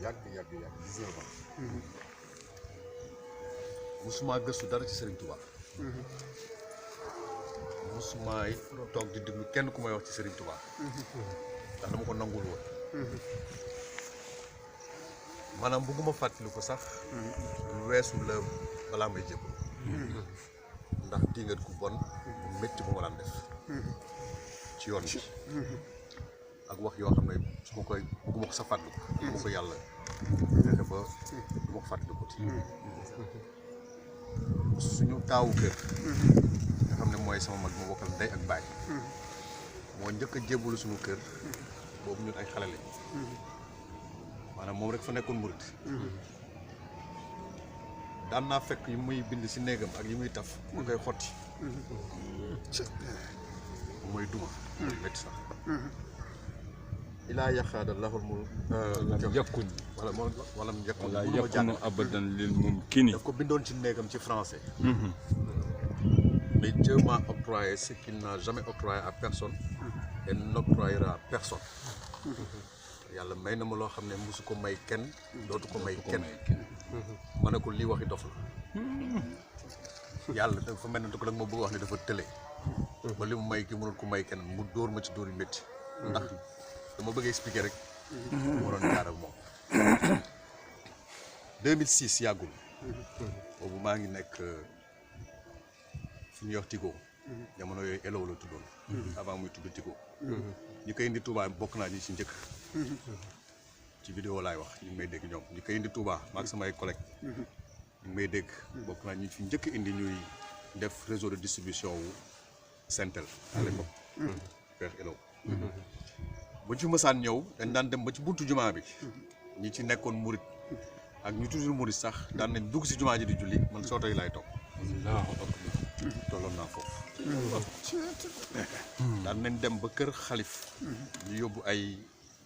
yàgg 19 ans. musuma gëstu dara ci Serigne Touba. musuma it toog di déglu kenn ku may wax ci Serigne Touba. ndax dama ko nangul woon. maanaam bëgguma fàttali ko sax. lu weesu la balaa may jëm. ndax dingat ku bon bu métti bu ma daan def. ci yoon bi. ak wax yoo xam ne su ma koy bëgguma ko sax fàttaliku. bëgguma ko yàlla fexe ba du ma ko fàttaliku. suñu taawu kër. nga xam ne mooy sama mag ma bokkal ndey ak baay. moo njëkk a jébbalu suñu kër. boobu ñun ay xale lañ. maanaam moom rek fa nekkoon murit. daan naa fekk yi muy bind si néegam ak yi muy taf ma koy xotti. mooy duma. métti sax. ilaa yaxaada laxul mu. yakun wala mu yakun. wala yakunu abadan lil mumkini. daf ko bindoon ci néegam ci français. mais Dieu m'a octroyé ce qu'il n'a jamais octroyé à personne et n'octroyera à personne. yàlla may na ma loo xam ne mosu ko may kenn dootu ko may kenn. ma ne ko lii waxi dof la. yàlla dafa mel ne ko nag ma bëgg wax ne dafa tële. ba li mu may ki mënul ko may kenn mu dóor ma ci dóor yu métti. ndax dama bëgg expliquer rek. ma doon jaar ak moom. 2006 yàggul. boobu maa ngi nekk fi ñuy wax Tigo. jamono yooyu Elo la tuddoon. avant muy tudd Tigo. ñi koy indi Touba bokk naa ñi ci njëkk. ci vidéo laay wax ñu ngi may dégg ñoom ñi koy indi Touba maag samay collègues. ñu ngi may dégg bokk naa ñi fi njëkk indi ñuy def réseau de distribution wu Sentel à l'époque. Père Elo. bu ci mësaan ñëw dañ daan dem ba ci buntu jumaa bi. ñi ci nekkoon murit ak ñu toujours murit sax daan nañ dugg si jumaa ji di julli man sooto yi laay toog. tolloon naa foofu. daan nañ dem ba kër xalif ñu yóbbu ay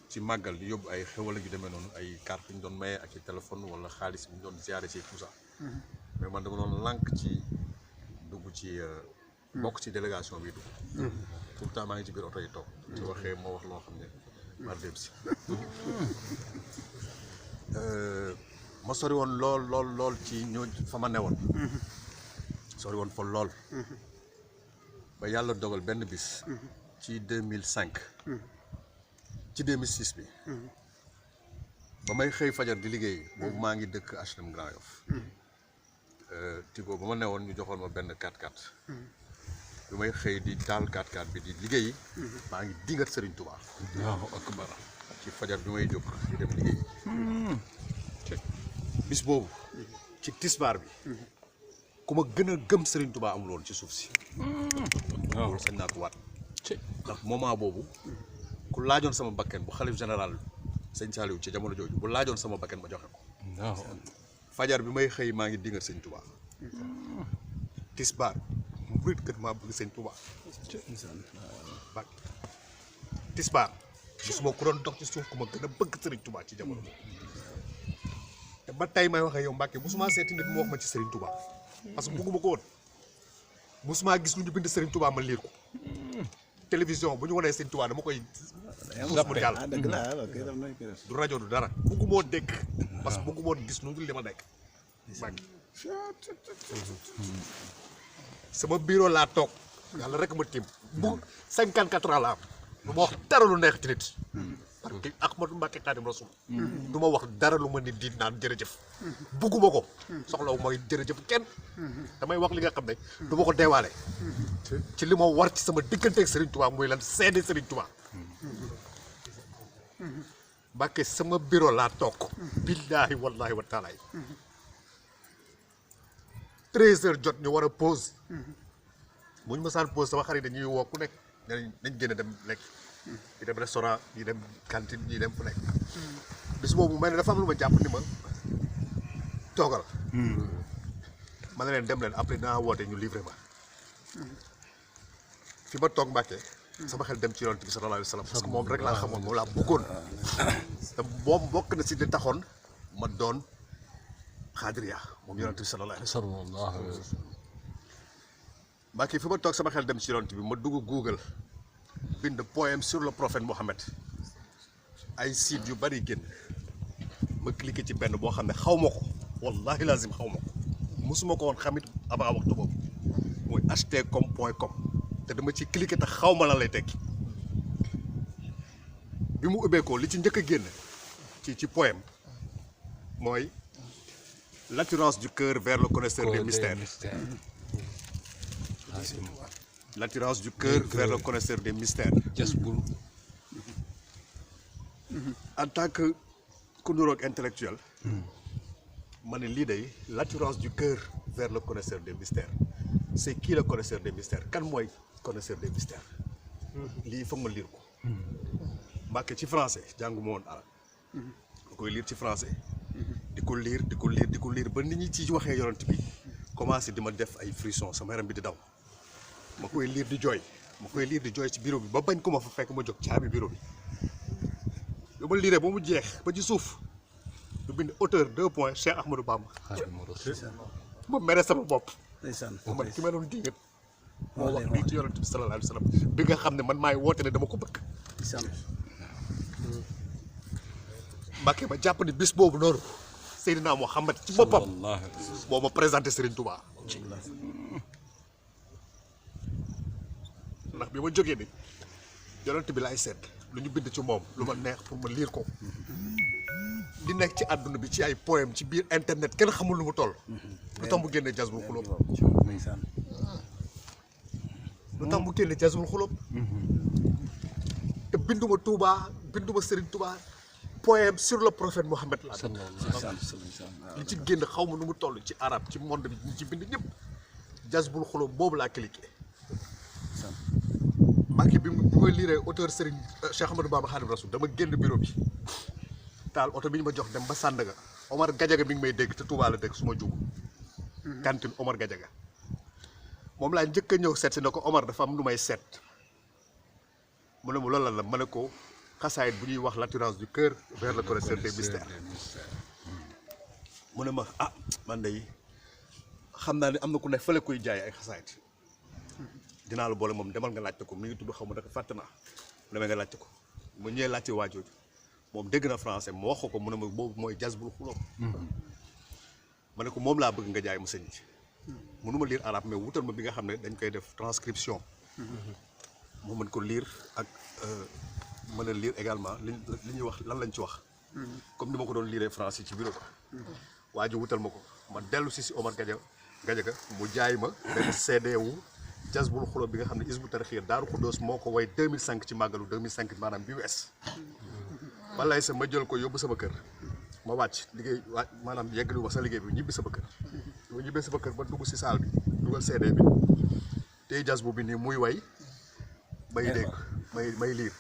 ci màggal di yóbbu ay xewal yu demee noonu ay carte ñu doon maye ak i téléphone wala xaalis bi ñu doon ziare ci tout ça. mais man dama doon lànk ci dugg ci bokk ci délégation bi dugg. pourtant maa ngi ci biir oto yi toog. ci waxee moo wax loo xam ne mar dem si. ma sori woon lool ci ñoo fa ma newoon. sori woon fa lool. ba yàlla dogal benn bis. ci 2005. ci 2006 bi. ba may xëy fajar di liggéey. boobu maa ngi dëkk HLM Grand Yoff. Tigo ba ma newoon ñu joxoon ma benn 4x4. bi may xëy di taal 4x4 bi di liggéey. maa ngi dingat Serigne Touba. Allahu akbar. ci fajar bi may jóg di dem liggéey. bis boobu. ci tisbaar bi. ku ma gën a gëm Serigne Touba amul woon ci suuf si. waaw loolu sañ naa ko waat. ndax moment boobu. ku laajoon sama bakken bu xalif général sëñ Saliou ci jamono jooju bu laajoon sama bakken ma joxe ko. fajar bi may xëy maa ngi dingat sëñ Touba. tisbaar murit kër maa bëgg sëñ Touba. tisbaar gisuma ku doon dox ci suuf ku ma gën a bëgg Serigne Touba ci jamono te ba tey may waxee yow Mbacke musuma seeti nit mu wax ma ci Serigne Touba parce que bëgguma ko woon musuma gis lu ñu bind Serigne Touba ma liir ko télévision bu ñu wanee Serigne Touba dama koy mu jàll du rajo du dara bëgguma woon dégg parce que bëgguma woon gis lu dul li ma nekk Mbacke sama bureau laa toog yàlla rek ma tiim bu 54 ans la am du ma wax dara lu neex ci nit parce que Ahmadou Mbacké Khadim Rasoul du ma wax dara lu ma nit di naan jërëjëf bugguma ko soxlawu mooy jërëjëf kenn damay wax li nga xam ne du ma ko deewaale ci li ma war ci sama diggante ak Serigne Touba muy lan seede Serigne Touba Mbacké sama bureau laa toog billaahi wallaahi wa taala 13h jot ñu war a pause bu ñu mësaan pause sama xarit dañuy woo ku nekk nañ gën a dem lekk ñi dem restaurant ñi dem cantine ñi dem fu nekk bis boobu mel ne dafa am lu ma jàpp ni ma toogal ma ne leen dem leen après dinaa woote ñu livré ma fi ma toog Mbàkke sama xel dem ci yonent bi sallallahu alayhi wa sallam parce que moom rek laa xamoon moom laa bëggoon te moom bokk na si di taxoon ma doon xaadiriya moom yonent bi sallallahu alayhi wa sallam Mbàkke fi ma toog sama xel dem ci yonent bi ma dugg Google bind poème sur le prophète Mohammed ay sites yu bari génn ma cliqué ci benn boo xam ne xaw ma ko wallahi lazim xaw ma ko mosuma ko woon xamit avant waxtu boobu mooy htcom.com te dama ci cliqué te xaw ma lan lay tekki bi mu ubbeekoo li ci njëkk a génn ci poème mooy l'attirance du cœur vers le connaisseur des mystères. L'attirance du cœur vers le connaisseur des mystères. En tant que kunduroog intellectuel, ma ne lii day l'attirance du cœur vers le connaisseur des mystères. C'est qui le connaisseur des mystères? Kan mooy connaisseur des mystères? lii foog ma lire ko. Mbàkke ci français jànguma woon arab. ma koy lire ci français. di ko lire ba nit ñi ci waxee yonent bi commencé di ma def ay frisson sama yaram bi di daw ma koy lire di jooy ci bureau bi ba bañ ko ma fa fekk ma jóg caabi bureau bi ba ma lire ba mu jeex ba ci suuf du bind auteur 2 points Cheikh Ahmadou Bamba ma mere sama bopp man ki ma doon dingat moo wax lii ci yonent bi sallallahu alayhi wa sallam bi nga xam ne man maay woote ne dama ko bëgg Mbàkke ma jàpp ni bis boobu noonu Seydina Mohamed ci boppam moo ma présenté Serigne Touba ndax bi ma jógee ni yonent bi laay seet lu ñu bind ci moom lu ma neex pour ma lire ko di nekk ci àdduna bi ci ay poème ci biir internet kenn xamul lu mu toll lu tax mu génne Jazbul Xulóob te binduma Touba binduma Serigne Touba poème sur le prophète Mohammed laa li ci génn xaw ma nu mu toll ci arabe ci monde bi ñu ci bind ñëpp Jazbul Xulóob boobu laa cliqué Mbàkke bi ma liiree auteur Serigne Cheikh Ahmadou Bamba Khadim Rasoul dama génn bureau bi taal oto bi ñu ma jox dem ba Sandaga Omar Gadiaga mi ngi may dégg te Touba la dégg su ma jugu cantine Omar Gadiaga moom laa njëkk a ñëw seet si ne ko Omar dafa am lu may seet mu ne mu loolu la ma ne ko xasaayit bu ñuy wax l'attirance du cœur vers le connaisseur des mystères mu ne ma ah man de xam naa ne am na ku ne fële koy jaay ay xasaayit dinaa la boole moom demal nga laajte ko mi ngi tudd xaw ma dafa fàtte naa demee nga laajte ko mu ñëwee laajte waajooju moom dégg na français mu wax ko mu ne ma boobu mooy Jazbul Xulóob ma ne ko moom laa bëgg nga jaay ma sëñ ci mënuma lire arabe mais wutal ma bi nga xam ne dañ koy def transcription moo mën ko lire ak mën a lire également li ñuy wax lan lañ ci wax comme ni ma ko doon lire français ci bureau ba waa ji wutal ma ko ma dellu si Omar Gadiaga mu jaay ma benn CD wu Jazbul Xulóob bi nga xam ne Hizbut Tarqiyyah Daaru Xuddoos moo ko way 2005 ci màggalu 2005 maanaam bi wees walay sa ma jël ko yóbbu sama kër ma wàcc liggéey maanaam yeggali ma sa liggéey bi ñibbi sama kër ma ñibbee sama kër ba dugg si saal bi dugal CD bi tey Jazbu bi nii muy way may dégg may liir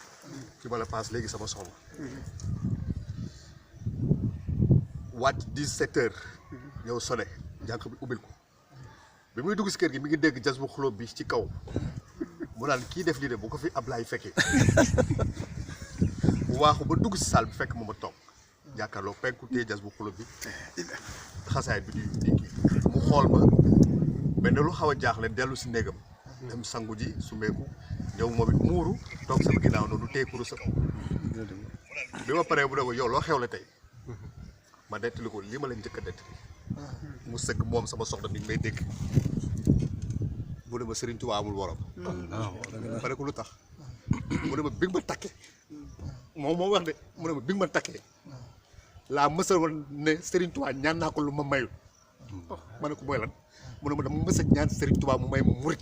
ci ma la paas léegi sama soxla wàcc 17 heures ñëw sone jànq bi ubbil ko bi muy dugg si kër gi mi ngi dégg Jazbul Xulóob bi ci kaw mu naan kii def lii de bu ko fi Ablaye fekkee bu waaxu ba dugg si saal bi fekk moom a toog jàkkaarloo penku téye Jazbul Xulóob bi xasaayit bi di kii mu xool ma benn lu xaw a jaaxle dellu si néegam dem sangu ji su meeku ñëw moom it muuru toog sama ginnaaw noonu téye kuru sa kaw bi ma paree bu ne ko yow loo xewle tey ma dettali ko lii ma leen njëkk a dettali mu sëgg moom sama soxna mi ngi may dégg mu ne ma Serigne Touba amul worom ma ne ko lu tax mu ne ma bi nga ma takkee moom wax de mu ne ma bi nga ma takkee laa mësa woon ne Serigne Touba ñaan naa ko lu ma mayul ma ne ko mooy lan mu ne ma dama mës a ñaan Serigne Touba mu may ma murit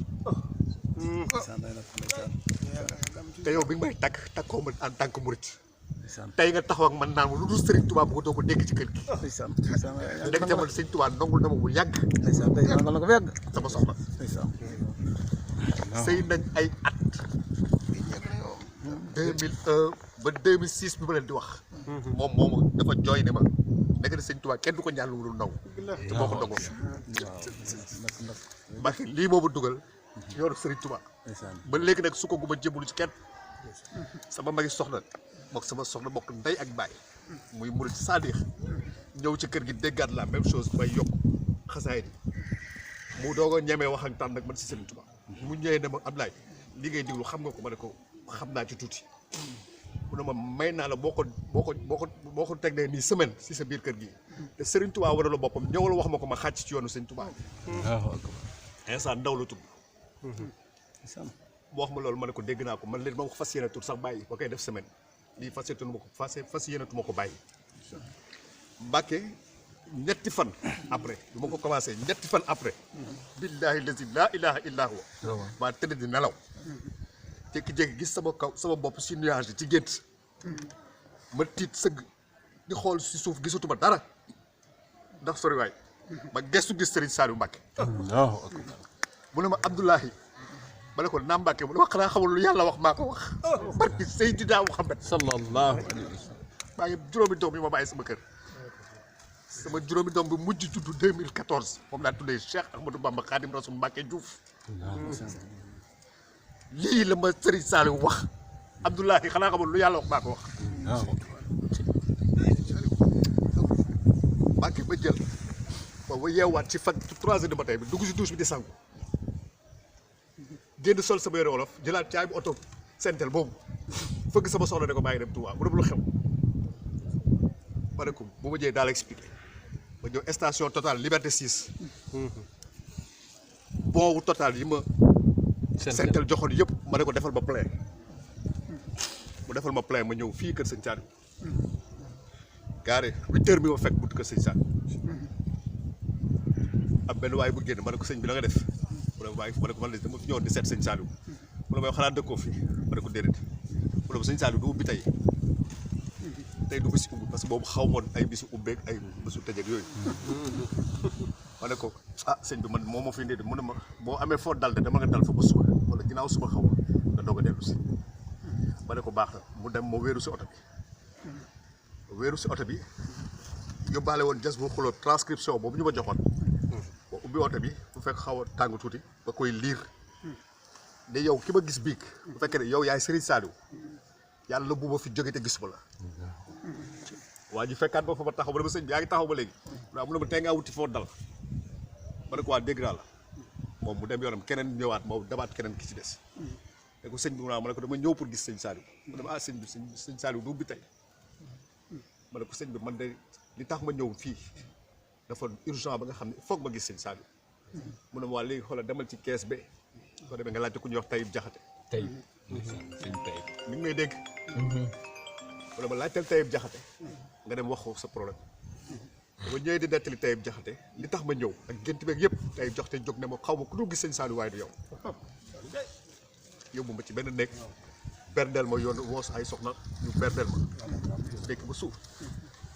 te yow bi nga may takk takkoo ma en tant que murit tey nga taxaw ak man naan ma lu dul Serigne Touba bu ko doo ko dégg ci kër gi dégg jamono Serigne Touba nongul na ma bu yàgg sama soxna sëy nañ ay at 2001 ba 2006 bi ma leen di wax moom dafa jooy ne ma nekk na Serigne Touba kenn du ko ñaan lu mu dul nangu te moo ko nangoo Mbàkke lii moomu dugal ci yoonu Serigne Touba ba léegi nag su ko guma jébbalu ci kenn sama magi soxna mook sama soxna bokk ndey ak baay muy murit saadix ñëw ci kër gi déggaat la même chose may yokk xasaay di mu doog a ñemee wax ak tànn nag man si Serigne Touba mu ñëwee ne ma Ablaye li ngay diglu xam nga ko ma ne ko xam naa ci tuuti mu ne ma may naa la boo ko teglee nii semaine si sa biir kër gi te Serigne Touba war la boppam ñëwal wax ma ko ma xàcc ci yoonu Serigne Touba. instant ndaw la tudd. mu wax ma loolu ma ne ko dégg naa ko man leen ma ko fas yéene tur sax bàyyi ba koy def semaine lii fas yéene tu ma ko bàyyi. Mbàkke ñetti fan après du ma ko commencé ñetti fan après. billahi lazi laa ilaha illa huwa. maa tëdd di nelaw. jékki-jékki gis sama bopp si nuage yi ci gént. ma tiit sëgg di xool si suuf gisatuma dara ndax sori waay ma gestu gis Serigne Saliou Mbacke. mu ne ma Abdoulahi ma ne ko naam Mbacke mu ne ma xanaa xamul lu yàlla wax maa ko wax. barki Seydina Muhammad sallallahu alayhi wa sallam. maa ngi juróomi doom yi ma bàyyi sama kër. sama juróomi doom bi mujj juddu 2014 moom laa tuddee Cheikh Ahmadou Bamba Khadim Rasoul Mbacke Diouf. lii la ma Serigne Saliou wax Abdoulahi xanaa xamul lu yàlla wax maa ko wax. Mbacke ba jël ba yeewaat ci fan 3 heures du matin bi dugg si douche bi di sangu génn sol sama yére wolof jëlaat caabi oto sentel boobu fëgg sama soxla ne ko bàyyi dem Touba mu dem lu xew. ma ne ko bu ma jëyee daal expliqué ma ñëw station Total Liberté 6 bon wu Total yi ma sentel joxoon yëpp ma ne ko defal ma plein mu defal ma plein ma ñëw fii kër Sëñ Saliou gaare 8 heures bi ma fekk buntu kër Sëñ Saliou am benn waay bu génn ma ne ko sëñ bi la nga def mu ne ma ne ko man de dama fi ñëwoon di seet Sëñ Saliou mu ne ma xanaa dëkkoo fi ma ne ko déedéet mu ne ma Sëñ Saliou du ubbi tey du bési ubbi parce que boobu xaw moon ay bisu ubbeeg ay bisu tëjeeg yooyu ma ne ko ah sëñ bi man moo ma fi indi mu ne ma boo amee foo dal de dama nga dal fa ba suba wala ginnaaw suba xaw ma nga doog a dellu si ma ne ko baax na mu dem ma wéeru si oto bi yóbbaale woon jas bu xuloo transcription boobu ñu ma joxoon ba ubbi oto bi bu fekk xaw a tàng tuuti ba koy liir ne yow ki ma gis biig bu fekkee ne yow yaay Serigne Saliou yàlla bu ma fi jóge te gisuma la waa ji fekkaat ba fa ma taxaw ba ne ma sëñ bi yaa ngi taxaw ba léegi waaw mu ne ma tey ngaa wuti foo dal ma ne ko waa dégg naa la moom mu dem yoonam keneen ñëwaat moo demaat keneen ki ci des ne ko sëñ bi ma ne ko dama ñëw pour gis sëñ Saliou mu ne ma sëñ bi sëñ Saliou du ubbi tey ma ne ko sëñ bi man de li tax ma ñëw fii dafa urgent ba nga xam ne foog ma gis sëñ Saliou mu ne ma waa léegi xoolal demal ci kees be soo demee nga laajte ku ñuy wax Taïb Jaxate Taïb sëñ Taïb mi ngi may dégg mu ne ma laajteel Taïb Jaxate nga dem wax ko sa problème dama ñëwee di nettali Taïb Jaxate li tax ma ñëw ak gént beeg yëpp Taïb Jaxate jóg ne ma xaw ma ku dul gis sëñ Saliou waaye du yow yóbbu ma ci benn nekk berndeel ma yoon woos ay soxna ñu berndeel ma nekk ba suuf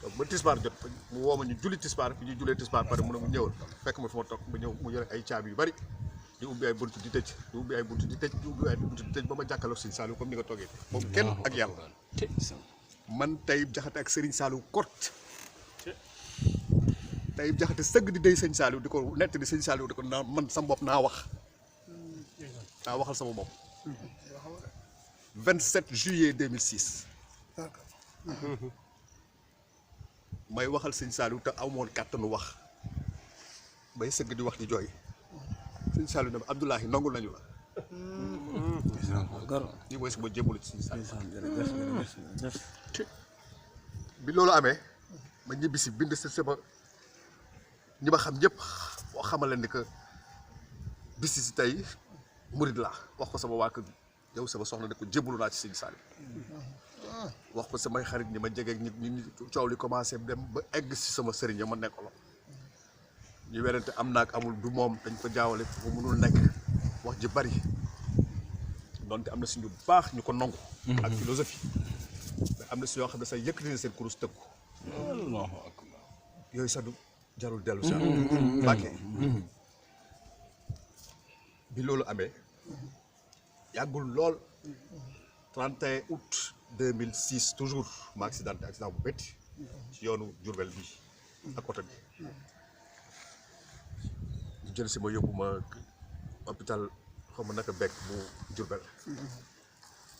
donc ba tisbaar jot mu woo ma ñu julli tisbaar fi ñu jullee tisbaar pare mu ne mu ñëwal fekk ma fi ma toog ma ñëw mu yore ay caabi yu bari di ubbi ay bunt di tëj di ubbi ay bunt di tëj di ubbi ay bunt di tëj ba ma jàkkaarloo sëñ Saliou comme ni nga toogee moom kenn ak yàlla man Taïb Jaxate ak Serigne Saliou kort Taïb Jaxate sëgg di dey sëñ Saliou di ko nett di sëñ Saliou di ko naa man sama bopp naa wax naa waxal sama bopp 27 juillet 2006 may waxal sëñ Saliou te amoon kàttanu wax may sëgg di wax di jooy sëñ Saliou ne ma Abdoulahi nangul nañu la lii mooy sama jébbalu ci sëñ Saliou bi loolu amee ma ñibbi si bind si sama ñi ma xam ñëpp boo xamal leen ni que bis si tey murid laa wax ko sama waa kër yow sama soxna ne ko jébbalu naa ci sëñ Saliou wax ko samay xarit ñi ma jege ñi coow li commencé dem ba egg si sama sëriñ ma nekkaloon ñu werante am naak amul du moom dañ ko jaawale mu mënul nekk wax ji bari donte am na si ñu baax ñu ko nangu ak philosophie mais am na si yoo xam ne sax yëkkati na seen kurus tëggu yooyu sax du jarul dellu si Mbàkke bi loolu amee yàggul lool 31 août 2006 toujours ma accident bu métti ci yoonu Diourbel bi ak oto bi ñu jël si ma yóbbu ma hôpital xaw ma naka bekk bu Diourbel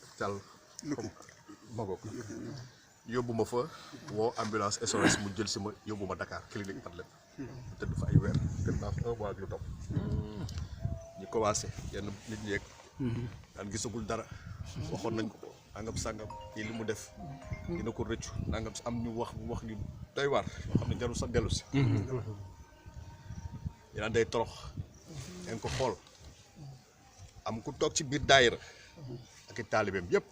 hôpital Magog yóbbu ma fa woo ambulance SOS mu jël si ma yóbbu ma Dakar clinique Padlem mu tëdd fa ay weer tëdd naa fa 1 mois ak lu topp ñu commencé yenn nit ñi daan gisagul dara waxoon nañ ko nangam sangam kii li mu def dina ko rëccu nangam am ñu wax ñu doy waar yoo xam ne jarul sax dellu si dinaan day torox ngeen ko xool am ku toog ci biir daayira ak i taalibeem yëpp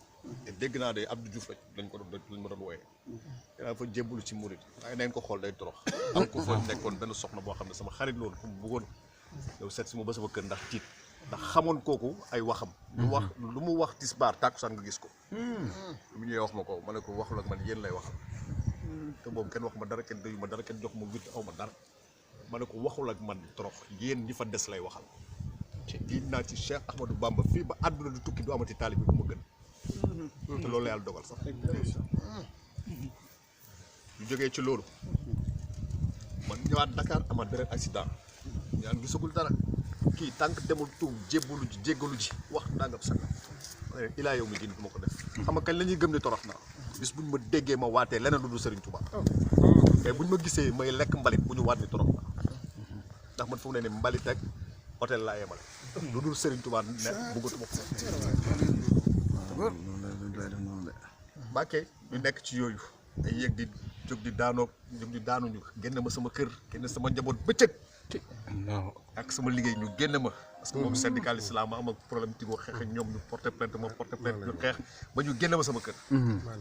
te dégg naa day Abdou Diouf lañ ma doon wooyee dinaa fa jébbalu ci murid waaye neen ko xool day torox am ko fa nekkoon benn soxna boo xam ne sama xarit loolu ku mu bëggoon yow seet si ma ba sama kër ndax tiit ndax xamoon kooku ay waxam lu mu wax tisbaar tàkkusaan nga gis ko lu mu ñëwee wax ma ko ma ne ko waxul ak man yéen lay waxal te boobu kenn wax ma dara kenn dayu ma dara kenn jox ma witt aw ma dara ma ne ko waxul ak man torox yéen ñi fa des lay waxal diit naa ci Cheikh Ahmadou Bamba fii ba àdduna du tukki du amati taalib bi bu ma gën te loolu la yàlla dogal sax ñu jógee ci loolu man ñëwaat Dakar amaat beneen accident ñaan gisagul dara kii tànk demul tuub jéggalu ji wax ndàngam sangam ilaa yow mi gën du ma ko def xam nga kañ la ñuy gëm ne torox naa bis buñ ma déggee ma waatee leneen lu dul Serigne Touba mais buñ ma gisee may lekk mbalit bu ñu waat ni torox naa ndax man fu mu ne ni mbalit ak hôtel laa yemale lu dul Serigne Touba ne bëggatuma ko Mbàkke ñu nekk ci yooyu ay yéeg di jóg di daanuñu génn ma sama kër génn sama njaboot bëccëg ak sama liggéey ñu génn ma parce que moom syndicaliste la ma am ak problème Tigo xeex ak ñoom ñu porté plainte ma porté plainte ñu xeex ba ñu génn ma sama kër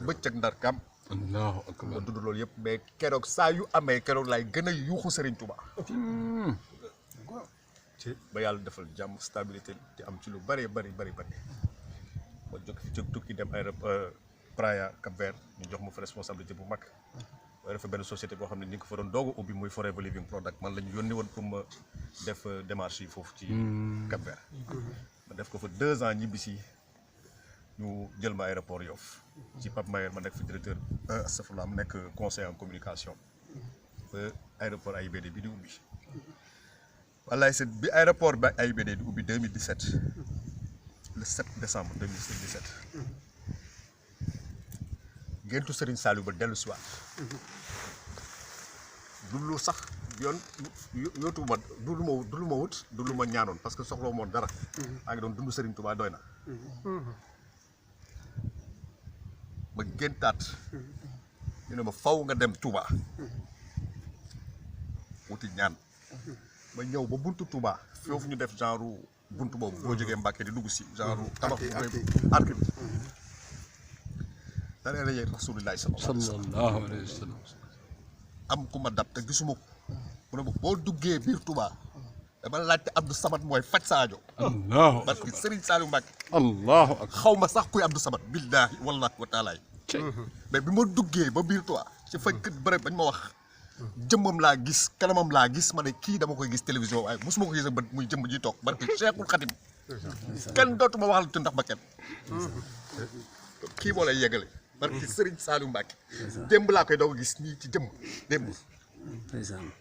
bëccëg ndar kam ma dund loolu yëpp mais keroog saa yu amee keroog laay gën a yuuxu Serigne Touba ba yàlla defal jàmm stabilité di am ci lu bari ma jóg tukki dem aéroport Praia Cap Vert ñu jox ma fa responsabilité bu mag waaye dafa benn société boo xam ne ni nga ko fa doon doogu ubbi muy Forever Living Product man la ñu yónni woon pour ma def démarche yi foofu ci Cap Vert ma def ko fa 2 ans ñibbisi ñu jël ma aéroport Yoff ci Pape Mayer ma nekk fi directeur astafurlah ma nekk conseiller en communication ba aéroport AIBD bi di ubbi wallaay c'est bi aéroport ba AIBD di ubbi 2017 le 7 décembre 2017 géntu Serigne Saliou ba dellu si waat du lu sax yoon yootu ma du lu ma wut du lu ma ñaanoon parce que soxla moon dara maa ngi doon dund Serigne Touba doy na ma géntaat ñu ne ma faw nga dem Touba wuti ñaan ma ñëw ba buntu Touba foofu ñu def genre buntu boobu boo jógee Mbàkke di dugg si genre tabax bu arc bi dara la yee Rasuulullaahi sallallahu alayhi wa sallam am ku ma dab te gisuma ko mu ne ma boo duggee biir Touba dama laajte Abdou Samad mooy faj sa aajo parce que Serigne Saliou Mbacke xaw ma sax kuy Abdou Samad billaahi wallaahi wa taala mais bi ma duggee ba biir Touba ci faj kët bërëb bañ ma wax jëmmam laa gis kanamam laa gis ma ne kii dama koy gis télévision waaye mosuma ko gis ba muy jëmm ji toog barke Cheikhul Khadim kenn dootuma waxal te ndax ba kenn kii moo lay yeggale barke Serigne Saliou Mbacke démb laa koy doog a gis nii ci jëmm démb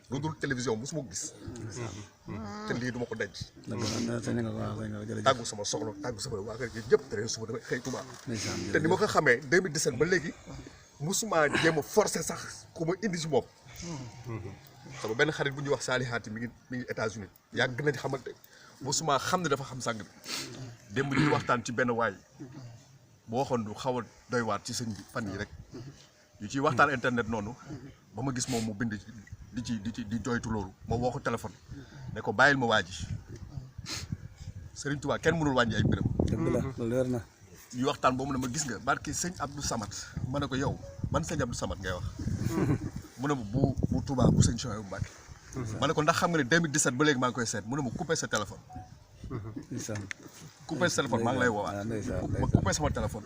lu dul télévision mosuma ko gis te lii duma ko denc tàggu sama soxla tàggu sama waa kër gi yëpp te suba damay xëy Touba te ni ma ko xamee 2017 ba léegi mosuma jéem a forcé sax ku ma indi si moom sama benn xarit bu ñuy wax Salihaati mi ngi États-Unis yàgg nañ xamante mosuma xam ne dafa xam sàng bi démb ñuy waxtaan ci benn waay boo waxoon du xaw a doy waat ci sëñ bi fan yi rek ñu ciy waxtaan internet noonu ba ma gis moom mu bind di jooytu loolu ma woo ko téléphone ne ko bàyyil ma waa ji Serigne Touba kenn mënul wàññi ay mbiram. dëgg la loolu leer na. ñu waxtaan boobu ne ma gis nga barki sëñ Abdou Samad ma ne ko yow man sëñ Abdou Samad ngay wax mu ne ma bu Touba bu sëñ Souhaïbou Mbacké ma ne ko ndax xam nga ne 2017 ba léegi maa ngi koy seet mu ne ma coupé sa téléphone. coupé sa téléphone maa ngi lay woowaat ma coupé sama téléphone.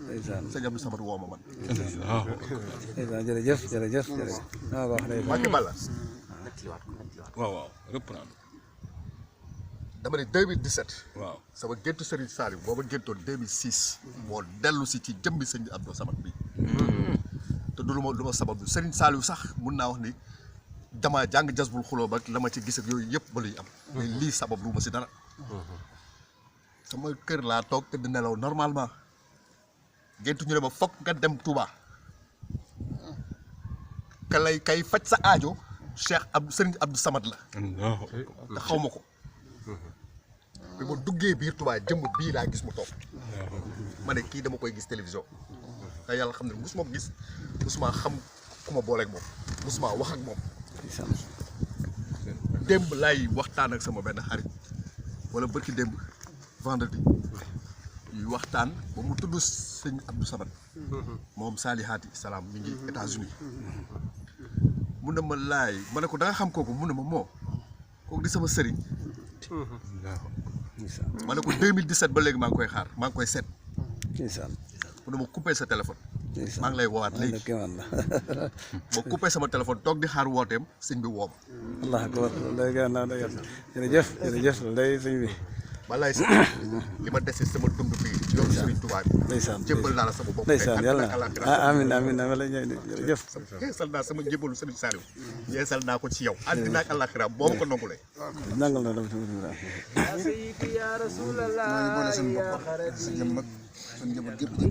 sëñ Abdou Samad woo ma man. jërëjëf. Mbacké Balla. waaw reprendre. dama ne 2017. waaw sama géntu Serigne Saliou booba géntoon 2006. moo dellu si ci jëmmi sëñ Abdou Samad bi. te du lu ma sabab du Serigne Saliou sax mun naa wax ni dama jàng jasbul xuloo ba la ma ci gis ak yooyu yëpp ba luy am. mais lii sabab lu ma si dara. sama kër laa toog te di nelaw normalement géntu ñu ne ma fokk nga dem Touba. kay faj sa aajo Serigne Abdou Samad la. te xaw ma ko. bi ma duggee biir Touba jëmm bii laa gis mu toog ma ne kii dama koy gis télévision te yàlla xam ne mosuma ko gis mosuma xam ku ma booleeg moom mosuma wax ak moom. démb laay waxtaan ak sama benn xarit wala bërki démb vendredi ñuy waxtaan ba mu tudd sëñ Abdou Samad moom Salihati Salaam mi ngi États-Unis mun na ma laay ma ne ko da nga xam kooku mun na ma moo kooku di sama sëriñ ma ne ko 2017 ba léegi maa ngi koy xaar maa ngi koy seet mun na ma coupé sa téléphone maa ngi lay woowaat léegi ma coupé sama téléphone toog di xaar wooteem sëñ bi woo ma allah akbar jërëjëf jërëjëf day sëñ bi walaay si li ma dese sama dund bi yow Serigne Touba bi ndeysaan jébbal naa la sama bopp ndeysaan yàlla amiin amiin wala jërëjëf yeesal naa sama jébbalu Serigne Saliou yeesal naa ko ci yow àddina ak àllaaxira boo ma ko nangulee nangal na dama ya rasulallah boole suñu bopp sa jëm ak suñu njaboot gépp jëm